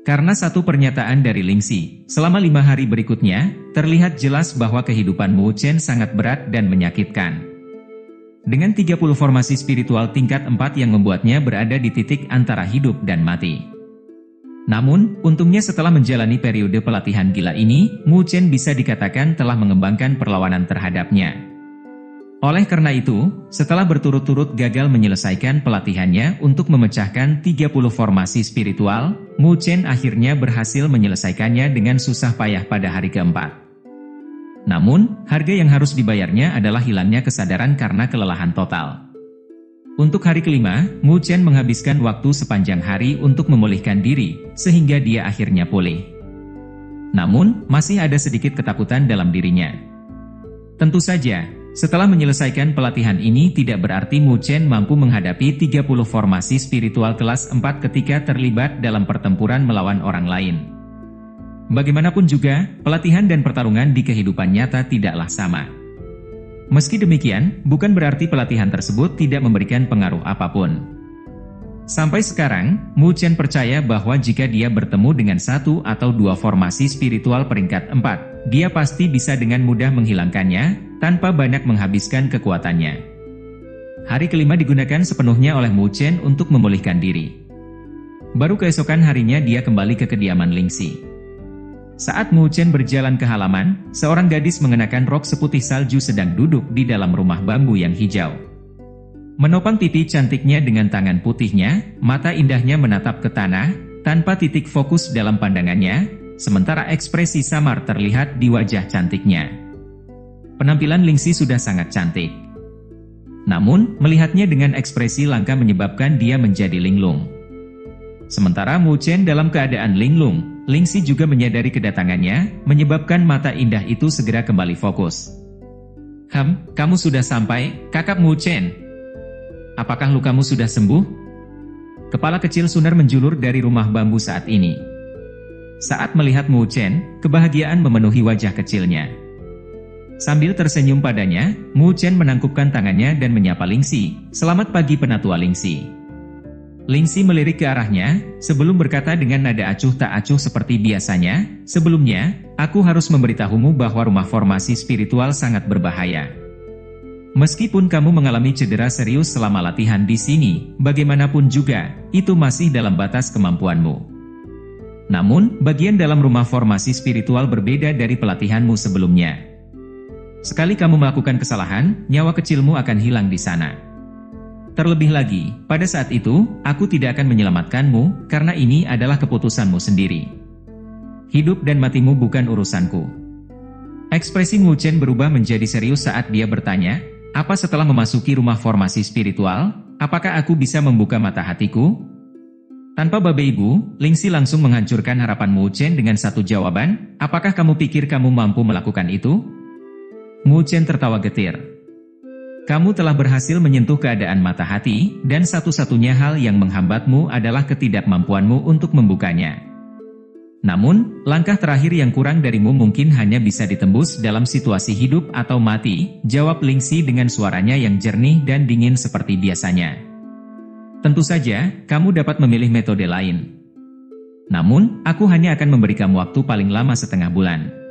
Karena satu pernyataan dari Lingxi, selama 5 hari berikutnya, terlihat jelas bahwa kehidupan Mu Chen sangat berat dan menyakitkan. Dengan 30 formasi spiritual tingkat 4 yang membuatnya berada di titik antara hidup dan mati. Namun, untungnya setelah menjalani periode pelatihan gila ini, Mu Chen bisa dikatakan telah mengembangkan perlawanan terhadapnya. Oleh karena itu, setelah berturut-turut gagal menyelesaikan pelatihannya untuk memecahkan 30 formasi spiritual, Mu Chen akhirnya berhasil menyelesaikannya dengan susah payah pada hari keempat. Namun, harga yang harus dibayarnya adalah hilangnya kesadaran karena kelelahan total. Untuk hari kelima, Mu Chen menghabiskan waktu sepanjang hari untuk memulihkan diri, sehingga dia akhirnya pulih. Namun, masih ada sedikit ketakutan dalam dirinya. Tentu saja, setelah menyelesaikan pelatihan ini tidak berarti Mu Chen mampu menghadapi 30 formasi spiritual kelas 4 ketika terlibat dalam pertempuran melawan orang lain. Bagaimanapun juga, pelatihan dan pertarungan di kehidupan nyata tidaklah sama. Meski demikian, bukan berarti pelatihan tersebut tidak memberikan pengaruh apapun. Sampai sekarang, Mu Chen percaya bahwa jika dia bertemu dengan 1 atau 2 formasi spiritual peringkat 4, dia pasti bisa dengan mudah menghilangkannya, tanpa banyak menghabiskan kekuatannya. Hari kelima digunakan sepenuhnya oleh Mu Chen untuk memulihkan diri. Baru keesokan harinya dia kembali ke kediaman Lingxi. Saat Mu Chen berjalan ke halaman, seorang gadis mengenakan rok seputih salju sedang duduk di dalam rumah bambu yang hijau. Menopang pipi cantiknya dengan tangan putihnya, mata indahnya menatap ke tanah, tanpa titik fokus dalam pandangannya, sementara ekspresi samar terlihat di wajah cantiknya. Penampilan Lingxi sudah sangat cantik. Namun, melihatnya dengan ekspresi langka menyebabkan dia menjadi linglung. Sementara Mu Chen dalam keadaan linglung, Lingxi juga menyadari kedatangannya, menyebabkan mata indah itu segera kembali fokus. Kamu sudah sampai, kakak Mu Chen. Apakah lukamu sudah sembuh? Kepala kecil Suner menjulur dari rumah bambu saat ini. Saat melihat Mu Chen, kebahagiaan memenuhi wajah kecilnya. Sambil tersenyum padanya, Mu Chen menangkupkan tangannya dan menyapa Lingxi. Selamat pagi penatua Lingxi. Lingxi melirik ke arahnya, sebelum berkata dengan nada acuh tak acuh seperti biasanya, sebelumnya, aku harus memberitahumu bahwa rumah formasi spiritual sangat berbahaya. Meskipun kamu mengalami cedera serius selama latihan di sini, bagaimanapun juga, itu masih dalam batas kemampuanmu. Namun, bagian dalam rumah formasi spiritual berbeda dari pelatihanmu sebelumnya. Sekali kamu melakukan kesalahan, nyawa kecilmu akan hilang di sana. Terlebih lagi, pada saat itu, aku tidak akan menyelamatkanmu, karena ini adalah keputusanmu sendiri. Hidup dan matimu bukan urusanku. Ekspresi Mu Chen berubah menjadi serius saat dia bertanya, apa setelah memasuki rumah formasi spiritual, apakah aku bisa membuka mata hatiku? Tanpa babe-ibu, Lingxi langsung menghancurkan harapan Mu Chen dengan satu jawaban, apakah kamu pikir kamu mampu melakukan itu? Mu Chen tertawa getir. Kamu telah berhasil menyentuh keadaan mata hati, dan satu-satunya hal yang menghambatmu adalah ketidakmampuanmu untuk membukanya. Namun, langkah terakhir yang kurang darimu mungkin hanya bisa ditembus dalam situasi hidup atau mati, jawab Lingxi dengan suaranya yang jernih dan dingin seperti biasanya. Tentu saja, kamu dapat memilih metode lain. Namun, aku hanya akan memberi kamu waktu paling lama setengah bulan.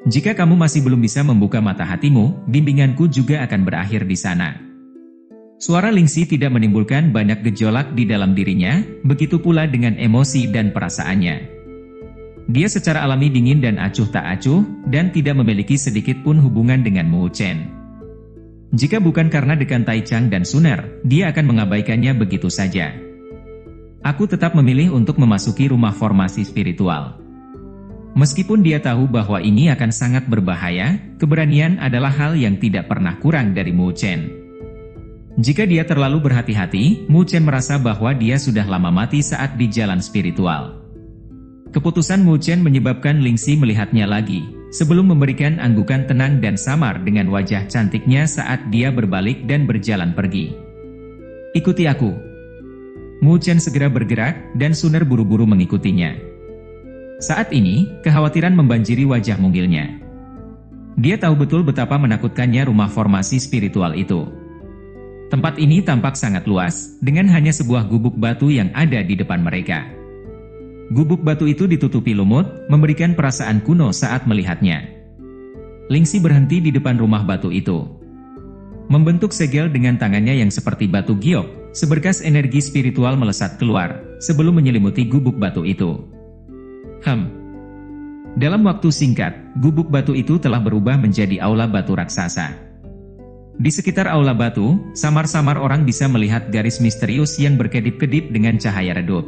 Jika kamu masih belum bisa membuka mata hatimu, bimbinganku juga akan berakhir di sana. Suara Lingxi tidak menimbulkan banyak gejolak di dalam dirinya, begitu pula dengan emosi dan perasaannya. Dia secara alami dingin dan acuh tak acuh, dan tidak memiliki sedikit pun hubungan dengan Mu Chen. Jika bukan karena dekan Taichang dan Suner, dia akan mengabaikannya begitu saja. Aku tetap memilih untuk memasuki rumah formasi spiritual. Meskipun dia tahu bahwa ini akan sangat berbahaya, keberanian adalah hal yang tidak pernah kurang dari Mu Chen. Jika dia terlalu berhati-hati, Mu Chen merasa bahwa dia sudah lama mati saat di jalan spiritual. Keputusan Mu Chen menyebabkan Lingxi melihatnya lagi, sebelum memberikan anggukan tenang dan samar dengan wajah cantiknya saat dia berbalik dan berjalan pergi. Ikuti aku. Mu Chen segera bergerak, dan Suner buru-buru mengikutinya. Saat ini, kekhawatiran membanjiri wajah mungilnya. Dia tahu betul betapa menakutkannya rumah formasi spiritual itu. Tempat ini tampak sangat luas, dengan hanya sebuah gubuk batu yang ada di depan mereka. Gubuk batu itu ditutupi lumut, memberikan perasaan kuno saat melihatnya. Lingxi berhenti di depan rumah batu itu. Membentuk segel dengan tangannya yang seperti batu giok, seberkas energi spiritual melesat keluar, sebelum menyelimuti gubuk batu itu. Dalam waktu singkat, gubuk batu itu telah berubah menjadi aula batu raksasa. Di sekitar aula batu, samar-samar orang bisa melihat garis misterius yang berkedip-kedip dengan cahaya redup.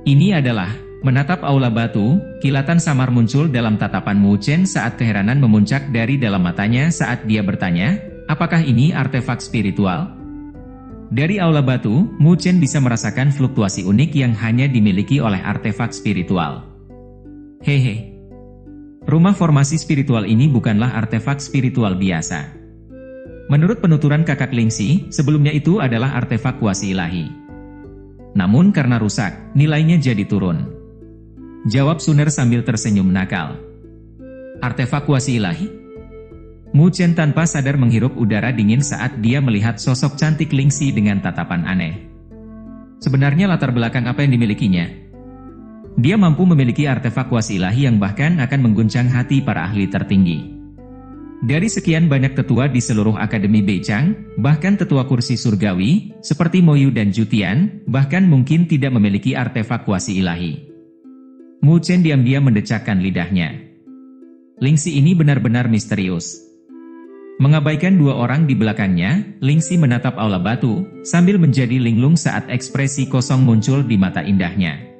Ini adalah, menatap aula batu, kilatan samar muncul dalam tatapan Mu Chen saat keheranan memuncak dari dalam matanya saat dia bertanya, apakah ini artefak spiritual? Dari aula batu, Mu Chen bisa merasakan fluktuasi unik yang hanya dimiliki oleh artefak spiritual. Hehe. Rumah formasi spiritual ini bukanlah artefak spiritual biasa. Menurut penuturan kakak Lingxi, sebelumnya itu adalah artefak kuasi ilahi. Namun karena rusak, nilainya jadi turun. Jawab Suner sambil tersenyum nakal. Artefak kuasi ilahi? Mu Chen tanpa sadar menghirup udara dingin saat dia melihat sosok cantik Lingxi dengan tatapan aneh. Sebenarnya latar belakang apa yang dimilikinya? Dia mampu memiliki artefak kuasi ilahi yang bahkan akan mengguncang hati para ahli tertinggi. Dari sekian banyak tetua di seluruh Akademi Beichang, bahkan tetua kursi surgawi, seperti Moyu dan Jutian, bahkan mungkin tidak memiliki artefak kuasi ilahi. Mu Chen diam-diam mendecakkan lidahnya. Lingxi ini benar-benar misterius. Mengabaikan dua orang di belakangnya, Lingxi menatap aula batu, sambil menjadi linglung saat ekspresi kosong muncul di mata indahnya.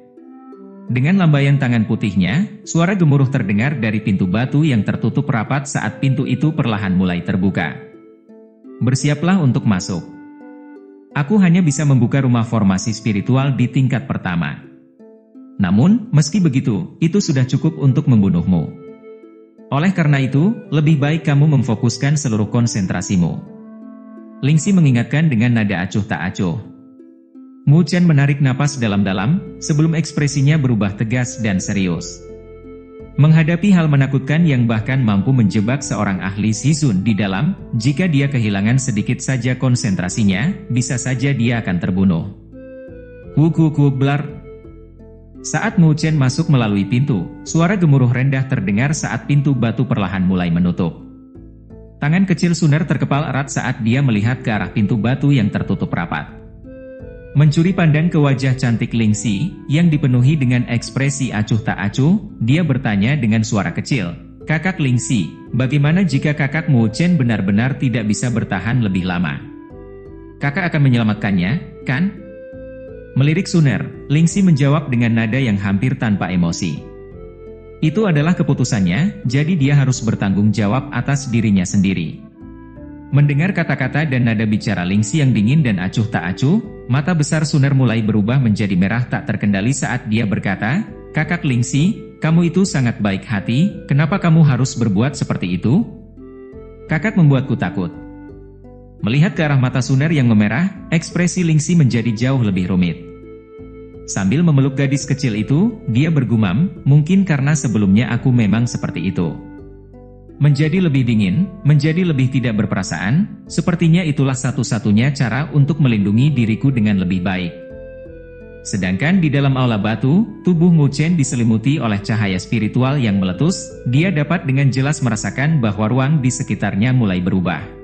Dengan lambaian tangan putihnya, suara gemuruh terdengar dari pintu batu yang tertutup rapat saat pintu itu perlahan mulai terbuka. Bersiaplah untuk masuk. Aku hanya bisa membuka rumah formasi spiritual di tingkat pertama. Namun, meski begitu, itu sudah cukup untuk membunuhmu. Oleh karena itu, lebih baik kamu memfokuskan seluruh konsentrasimu. Lingxi mengingatkan dengan nada acuh tak acuh. Mu Chen menarik napas dalam-dalam, sebelum ekspresinya berubah tegas dan serius. Menghadapi hal menakutkan yang bahkan mampu menjebak seorang ahli Shizun di dalam, jika dia kehilangan sedikit saja konsentrasinya, bisa saja dia akan terbunuh. Blar. Saat Mu Chen masuk melalui pintu, suara gemuruh rendah terdengar saat pintu batu perlahan mulai menutup. Tangan kecil Suner terkepal erat saat dia melihat ke arah pintu batu yang tertutup rapat. Mencuri pandang ke wajah cantik Lingxi, yang dipenuhi dengan ekspresi acuh tak acuh, dia bertanya dengan suara kecil, "Kakak Lingxi, bagaimana jika kakak Mu Chen benar-benar tidak bisa bertahan lebih lama? Kakak akan menyelamatkannya, kan?" Melirik Suner, Lingxi menjawab dengan nada yang hampir tanpa emosi. Itu adalah keputusannya, jadi dia harus bertanggung jawab atas dirinya sendiri. Mendengar kata-kata dan nada bicara Lingxi yang dingin dan acuh tak acuh, mata besar Suner mulai berubah menjadi merah tak terkendali saat dia berkata, "Kakak Lingxi, kamu itu sangat baik hati, kenapa kamu harus berbuat seperti itu? Kakak membuatku takut." Melihat ke arah mata Suner yang memerah, ekspresi Lingxi menjadi jauh lebih rumit. Sambil memeluk gadis kecil itu, dia bergumam, "Mungkin karena sebelumnya aku memang seperti itu. Menjadi lebih dingin, menjadi lebih tidak berperasaan, sepertinya itulah satu-satunya cara untuk melindungi diriku dengan lebih baik." Sedangkan di dalam aula batu, tubuh Mu Chen diselimuti oleh cahaya spiritual yang meletus, dia dapat dengan jelas merasakan bahwa ruang di sekitarnya mulai berubah.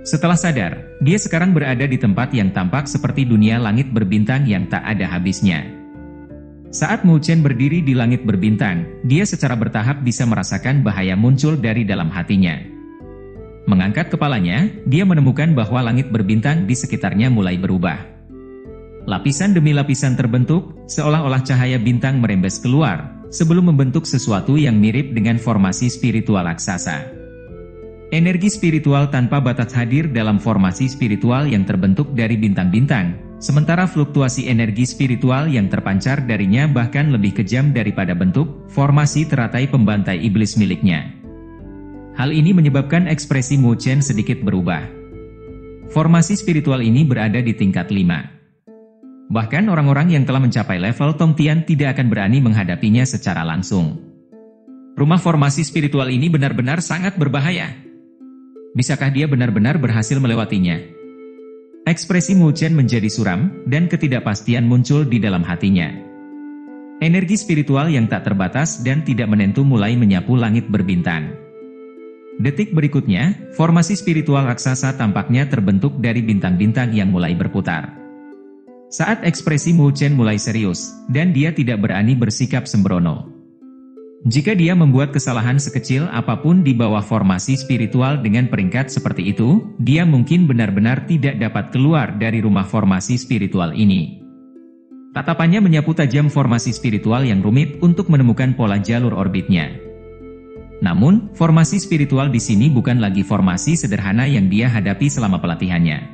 Setelah sadar, dia sekarang berada di tempat yang tampak seperti dunia langit berbintang yang tak ada habisnya. Saat Mu Chen berdiri di langit berbintang, dia secara bertahap bisa merasakan bahaya muncul dari dalam hatinya. Mengangkat kepalanya, dia menemukan bahwa langit berbintang di sekitarnya mulai berubah. Lapisan demi lapisan terbentuk, seolah-olah cahaya bintang merembes keluar, sebelum membentuk sesuatu yang mirip dengan formasi spiritual raksasa. Energi spiritual tanpa batas hadir dalam formasi spiritual yang terbentuk dari bintang-bintang, sementara fluktuasi energi spiritual yang terpancar darinya bahkan lebih kejam daripada bentuk formasi teratai pembantai iblis miliknya. Hal ini menyebabkan ekspresi Mu Chen sedikit berubah. Formasi spiritual ini berada di tingkat 5. Bahkan orang-orang yang telah mencapai level Tongtian tidak akan berani menghadapinya secara langsung. Rumah formasi spiritual ini benar-benar sangat berbahaya. Bisakah dia benar-benar berhasil melewatinya? Ekspresi Mu Chen menjadi suram, dan ketidakpastian muncul di dalam hatinya. Energi spiritual yang tak terbatas dan tidak menentu mulai menyapu langit berbintang. Detik berikutnya, formasi spiritual raksasa tampaknya terbentuk dari bintang-bintang yang mulai berputar. Saat ekspresi Mu Chen mulai serius, dan dia tidak berani bersikap sembrono. Jika dia membuat kesalahan sekecil apapun di bawah formasi spiritual dengan peringkat seperti itu, dia mungkin benar-benar tidak dapat keluar dari rumah formasi spiritual ini. Tatapannya menyapu tajam formasi spiritual yang rumit untuk menemukan pola jalur orbitnya. Namun, formasi spiritual di sini bukan lagi formasi sederhana yang dia hadapi selama pelatihannya.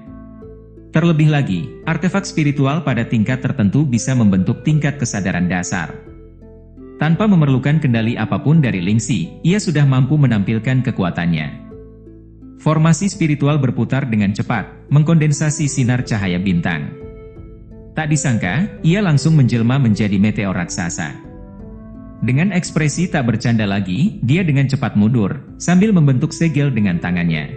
Terlebih lagi, artefak spiritual pada tingkat tertentu bisa membentuk tingkat kesadaran dasar. Tanpa memerlukan kendali apapun dari Lingxi, ia sudah mampu menampilkan kekuatannya. Formasi spiritual berputar dengan cepat, mengkondensasi sinar cahaya bintang. Tak disangka, ia langsung menjelma menjadi meteor raksasa. Dengan ekspresi tak bercanda lagi, dia dengan cepat mundur, sambil membentuk segel dengan tangannya.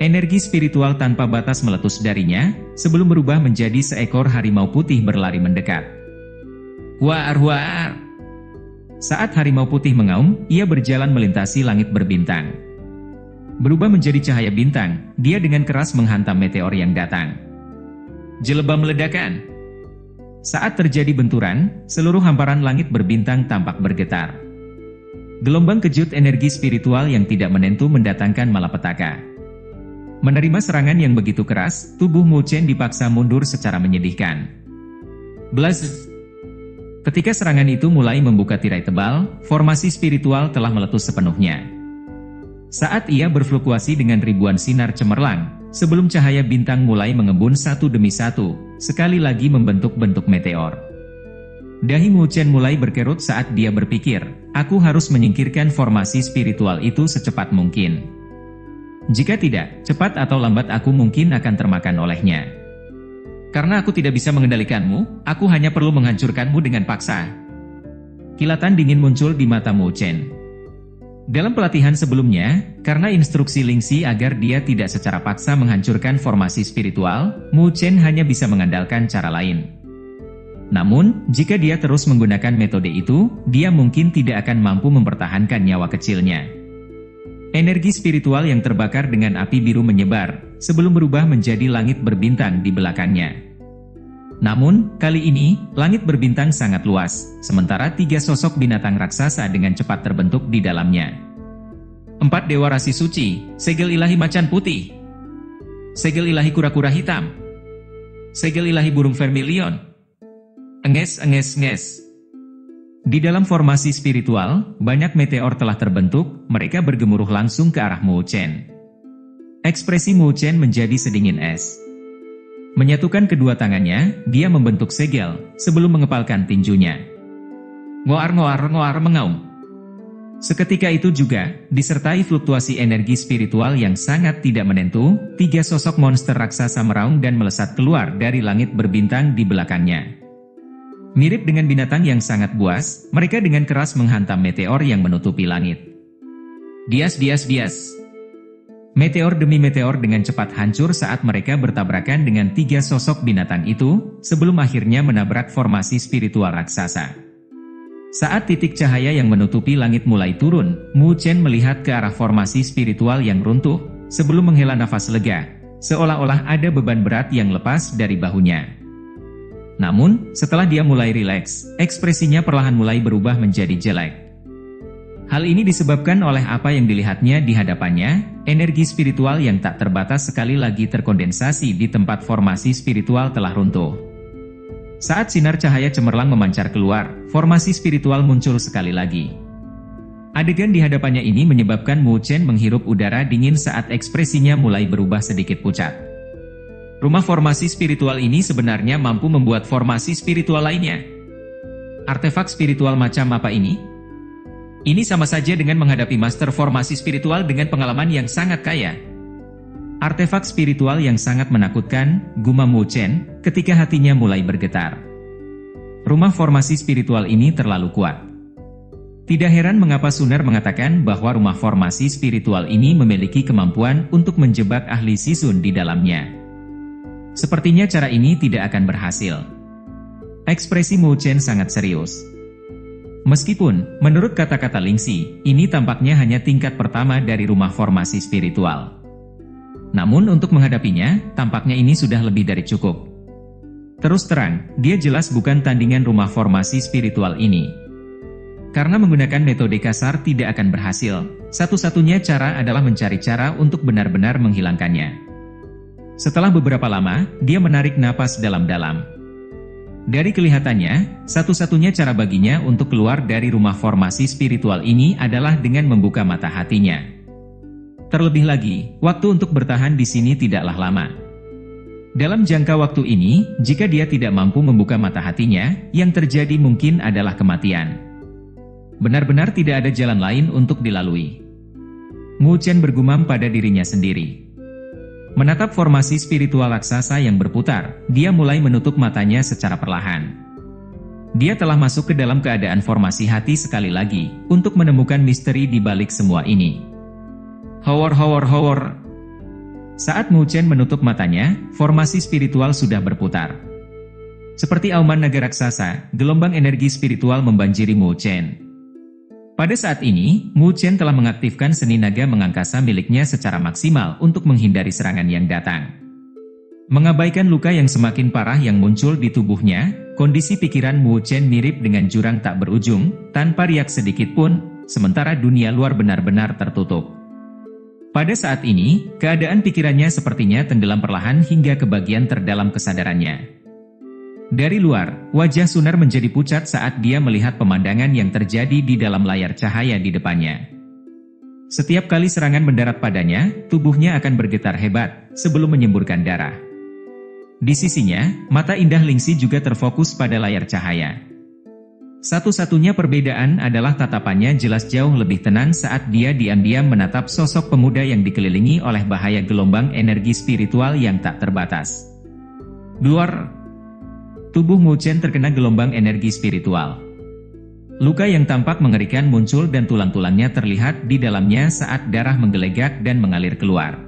Energi spiritual tanpa batas meletus darinya, sebelum berubah menjadi seekor harimau putih berlari mendekat. War war! Saat harimau putih mengaum, ia berjalan melintasi langit berbintang. Berubah menjadi cahaya bintang, dia dengan keras menghantam meteor yang datang. Jelebam ledakan. Saat terjadi benturan, seluruh hamparan langit berbintang tampak bergetar. Gelombang kejut energi spiritual yang tidak menentu mendatangkan malapetaka. Menerima serangan yang begitu keras, tubuh Mu Chen dipaksa mundur secara menyedihkan. Blaz! Ketika serangan itu mulai membuka tirai tebal, formasi spiritual telah meletus sepenuhnya. Saat ia berfluktuasi dengan ribuan sinar cemerlang, sebelum cahaya bintang mulai mengembun satu demi satu, sekali lagi membentuk bentuk meteor. Dahi Mu Chen mulai berkerut saat dia berpikir, aku harus menyingkirkan formasi spiritual itu secepat mungkin. Jika tidak, cepat atau lambat aku mungkin akan termakan olehnya. Karena aku tidak bisa mengendalikanmu, aku hanya perlu menghancurkanmu dengan paksa. Kilatan dingin muncul di mata Mu Chen. Dalam pelatihan sebelumnya, karena instruksi Lingxi agar dia tidak secara paksa menghancurkan formasi spiritual, Mu Chen hanya bisa mengandalkan cara lain. Namun, jika dia terus menggunakan metode itu, dia mungkin tidak akan mampu mempertahankan nyawa kecilnya. Energi spiritual yang terbakar dengan api biru menyebar, sebelum berubah menjadi langit berbintang di belakangnya. Namun, kali ini, langit berbintang sangat luas, sementara 3 sosok binatang raksasa dengan cepat terbentuk di dalamnya. 4 dewa rasi suci, segel ilahi macan putih, segel ilahi kura-kura hitam, segel ilahi burung vermilion. Enges. Di dalam formasi spiritual, banyak meteor telah terbentuk, mereka bergemuruh langsung ke arah Mu Chen. Ekspresi Mu Chen menjadi sedingin es. Menyatukan kedua tangannya, dia membentuk segel, sebelum mengepalkan tinjunya. Ngoar mengaum. Seketika itu juga, disertai fluktuasi energi spiritual yang sangat tidak menentu, 3 sosok monster raksasa meraung dan melesat keluar dari langit berbintang di belakangnya. Mirip dengan binatang yang sangat buas, mereka dengan keras menghantam meteor yang menutupi langit. Dias. Meteor demi meteor dengan cepat hancur saat mereka bertabrakan dengan 3 sosok binatang itu, sebelum akhirnya menabrak formasi spiritual raksasa. Saat titik cahaya yang menutupi langit mulai turun, Mu Chen melihat ke arah formasi spiritual yang runtuh, sebelum menghela nafas lega, seolah-olah ada beban berat yang lepas dari bahunya. Namun, setelah dia mulai rileks, ekspresinya perlahan mulai berubah menjadi jelek. Hal ini disebabkan oleh apa yang dilihatnya di hadapannya, energi spiritual yang tak terbatas sekali lagi terkondensasi di tempat formasi spiritual telah runtuh. Saat sinar cahaya cemerlang memancar keluar, formasi spiritual muncul sekali lagi. Adegan di hadapannya ini menyebabkan Mu Chen menghirup udara dingin saat ekspresinya mulai berubah sedikit pucat. Rumah formasi spiritual ini sebenarnya mampu membuat formasi spiritual lainnya. Artefak spiritual macam apa ini? Ini sama saja dengan menghadapi master formasi spiritual dengan pengalaman yang sangat kaya. Artefak spiritual yang sangat menakutkan, gumam Mu Chen, ketika hatinya mulai bergetar. Rumah formasi spiritual ini terlalu kuat. Tidak heran mengapa Suner mengatakan bahwa rumah formasi spiritual ini memiliki kemampuan untuk menjebak ahli Sisun di dalamnya. Sepertinya cara ini tidak akan berhasil. Ekspresi Mu Chen sangat serius. Meskipun, menurut kata-kata Lingxi, ini tampaknya hanya tingkat pertama dari rumah formasi spiritual. Namun untuk menghadapinya, tampaknya ini sudah lebih dari cukup. Terus terang, dia jelas bukan tandingan rumah formasi spiritual ini. Karena menggunakan metode kasar tidak akan berhasil, satu-satunya cara adalah mencari cara untuk benar-benar menghilangkannya. Setelah beberapa lama, dia menarik napas dalam-dalam. Dari kelihatannya, satu-satunya cara baginya untuk keluar dari rumah formasi spiritual ini adalah dengan membuka mata hatinya. Terlebih lagi, waktu untuk bertahan di sini tidaklah lama. Dalam jangka waktu ini, jika dia tidak mampu membuka mata hatinya, yang terjadi mungkin adalah kematian. Benar-benar tidak ada jalan lain untuk dilalui. Mu Chen bergumam pada dirinya sendiri. Menatap formasi spiritual raksasa yang berputar, dia mulai menutup matanya secara perlahan. Dia telah masuk ke dalam keadaan formasi hati sekali lagi, untuk menemukan misteri di balik semua ini. Howor. Saat Mu Chen menutup matanya, formasi spiritual sudah berputar. Seperti auman naga raksasa, gelombang energi spiritual membanjiri Mu Chen. Pada saat ini, Mu Chen telah mengaktifkan seni naga mengangkasa miliknya secara maksimal untuk menghindari serangan yang datang. Mengabaikan luka yang semakin parah yang muncul di tubuhnya, kondisi pikiran Mu Chen mirip dengan jurang tak berujung, tanpa riak sedikit pun, sementara dunia luar benar-benar tertutup. Pada saat ini, keadaan pikirannya sepertinya tenggelam perlahan hingga ke bagian terdalam kesadarannya. Dari luar, wajah Sunar menjadi pucat saat dia melihat pemandangan yang terjadi di dalam layar cahaya di depannya. Setiap kali serangan mendarat padanya, tubuhnya akan bergetar hebat, sebelum menyemburkan darah. Di sisinya, mata indah Lingxi juga terfokus pada layar cahaya. Satu-satunya perbedaan adalah tatapannya jelas jauh lebih tenang saat dia diam-diam menatap sosok pemuda yang dikelilingi oleh bahaya gelombang energi spiritual yang tak terbatas. Tubuh Mu Chen terkena gelombang energi spiritual. Luka yang tampak mengerikan muncul dan tulang-tulangnya terlihat di dalamnya saat darah menggelegak dan mengalir keluar.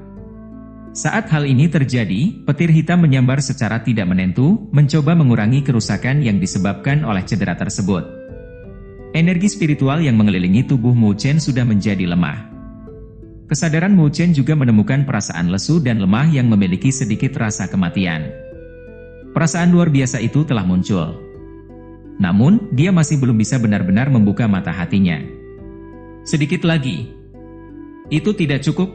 Saat hal ini terjadi, petir hitam menyambar secara tidak menentu, mencoba mengurangi kerusakan yang disebabkan oleh cedera tersebut. Energi spiritual yang mengelilingi tubuh Mu Chen sudah menjadi lemah. Kesadaran Mu Chen juga menemukan perasaan lesu dan lemah yang memiliki sedikit rasa kematian. Perasaan luar biasa itu telah muncul. Namun, dia masih belum bisa benar-benar membuka mata hatinya. Sedikit lagi. Itu tidak cukup.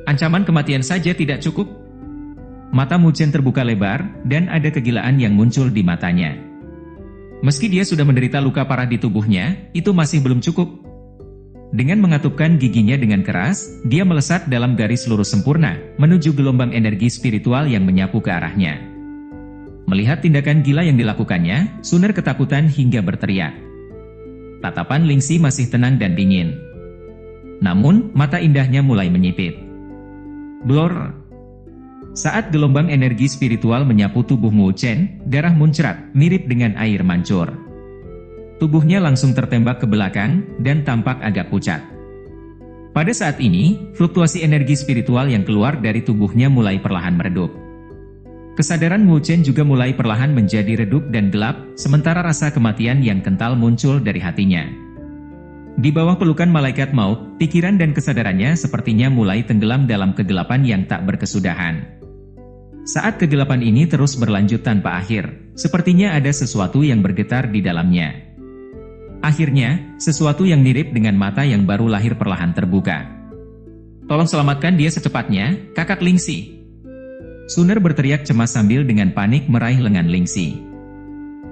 Ancaman kematian saja tidak cukup. Mata Mu Chen terbuka lebar, dan ada kegilaan yang muncul di matanya. Meski dia sudah menderita luka parah di tubuhnya, itu masih belum cukup. Dengan mengatupkan giginya dengan keras, dia melesat dalam garis lurus sempurna, menuju gelombang energi spiritual yang menyapu ke arahnya. Melihat tindakan gila yang dilakukannya, Sunar ketakutan hingga berteriak. Tatapan Lingxi masih tenang dan dingin. Namun, mata indahnya mulai menyipit. Blor. Saat gelombang energi spiritual menyapu tubuh Mu Chen, darah muncrat, mirip dengan air mancur. Tubuhnya langsung tertembak ke belakang, dan tampak agak pucat. Pada saat ini, fluktuasi energi spiritual yang keluar dari tubuhnya mulai perlahan meredup. Kesadaran Mu Chen juga mulai perlahan menjadi redup dan gelap, sementara rasa kematian yang kental muncul dari hatinya. Di bawah pelukan malaikat maut, pikiran dan kesadarannya sepertinya mulai tenggelam dalam kegelapan yang tak berkesudahan. Saat kegelapan ini terus berlanjut tanpa akhir, sepertinya ada sesuatu yang bergetar di dalamnya. Akhirnya, sesuatu yang mirip dengan mata yang baru lahir perlahan terbuka. Tolong selamatkan dia secepatnya, kakak Lingxi. Sunar berteriak cemas sambil dengan panik meraih lengan Lingxi.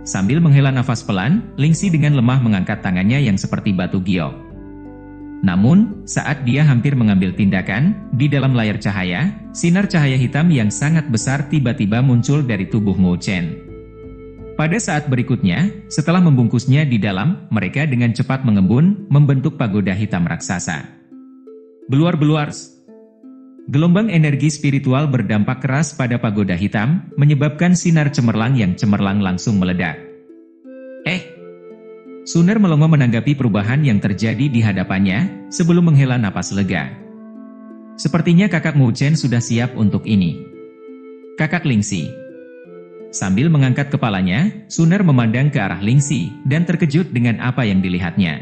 Sambil menghela nafas pelan, Lingxi dengan lemah mengangkat tangannya yang seperti batu giok. Namun, saat dia hampir mengambil tindakan, di dalam layar cahaya, sinar cahaya hitam yang sangat besar tiba-tiba muncul dari tubuh Mu Chen. Pada saat berikutnya, setelah membungkusnya di dalam, mereka dengan cepat mengembun, membentuk pagoda hitam raksasa. Beluar-beluar. Gelombang energi spiritual berdampak keras pada pagoda hitam, menyebabkan sinar cemerlang yang cemerlang langsung meledak. Sunar melongo menanggapi perubahan yang terjadi di hadapannya, sebelum menghela napas lega. Sepertinya kakak Mu Chen sudah siap untuk ini. Kakak Lingxi. Sambil mengangkat kepalanya, Suner memandang ke arah Lingxi dan terkejut dengan apa yang dilihatnya.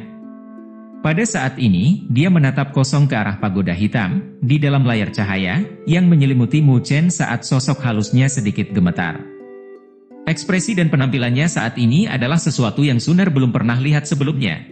Pada saat ini, dia menatap kosong ke arah pagoda hitam di dalam layar cahaya yang menyelimuti Mu Chen saat sosok halusnya sedikit gemetar. Ekspresi dan penampilannya saat ini adalah sesuatu yang Suner belum pernah lihat sebelumnya.